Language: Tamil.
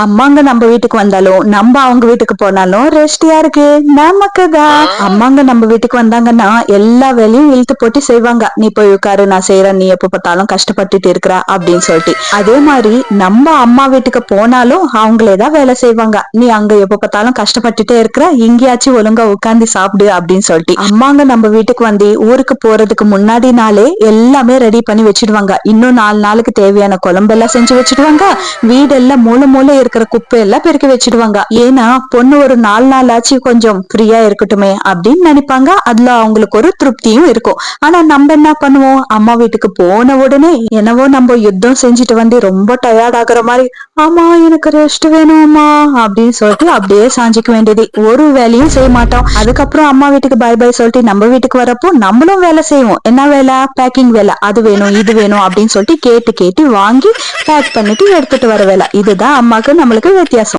அம்மாங்க நம்ம வீட்டுக்கு வந்தாலும் நம்ம அவங்க வீட்டுக்கு போனாலும் ரெஸ்ட் யாருக்கு? நமக்கு தான். அம்மாங்க நம்ம வீட்டுக்கு வந்தாங்கன்னா எல்லா வேலையும் இழுத்து போட்டு செய்வாங்க. நீ போய் உட்காரு, நான் செய்யறேன், நீ எப்ப பார்த்தாலும் கஷ்டப்பட்டுட்டு இருக்கிற அப்படின்னு சொல்லிட்டு. அதே மாதிரி நம்ம அம்மா வீட்டுக்கு போனாலும் அவங்களேதான் வேலை செய்வாங்க. நீ அங்க எப்ப பார்த்தாலும் கஷ்டப்பட்டுட்டே இருக்கிற, எங்கேயாச்சும் ஒழுங்கா உட்கார்ந்து சாப்பிடு அப்படின்னு சொல்லிட்டு. அம்மாங்க நம்ம வீட்டுக்கு வந்து ஊருக்கு போறதுக்கு முன்னாடி நாளே எல்லாமே ரெடி பண்ணி வச்சிடுவாங்க. இன்னும் 4 நாளுக்கு தேவையான குழம்பெல்லாம் செஞ்சு வச்சிடுவாங்க. வீடெல்லாம் மூல மூல இருக்கிற குப்பை எல்லாம் பெருக்கி வச்சிடுவாங்க. ஏன்னா பொண்ணு ஒரு 4 நாள் ஆச்சு கொஞ்சம் ஃப்ரீயா இருக்கட்டுமே அப்படின்னு நினைப்பாங்க. அதுல அவங்களுக்கு ஒரு திருப்தியும் இருக்கும். ஆனா நம்ம என்ன பண்ணுவோம், அம்மா வீட்டுக்கு போன உடனே என்னவோ நம்ம யுத்தம் செஞ்சுட்டு வந்து ரொம்ப டயர்ட் ஆகுற மாதிரி, ஆமா எனக்கு ரெஸ்ட் வேணும்மா அப்படின்னு சொல்லிட்டு அப்படியே சாஞ்சிக்க வேண்டியது. ஒரு வேலையும் செய்ய மாட்டோம். அதுக்கப்புறம் அம்மா வீட்டுக்கு பை பை சொல்லிட்டு நம்ம வீட்டுக்கு வரப்போ நம்மளும் வேலை செய்வோம். என்ன வேலை? பேக்கிங் வேலை. அது வேணும் இது வேணும் அப்படின்னு சொல்லிட்டு கேட்டு கேட்டு வாங்கி பேக் பண்ணிட்டு எடுத்துட்டு வர வேலை. இதுதான் அம்மாக்கு நம்மளுக்கு வித்தியாசம்.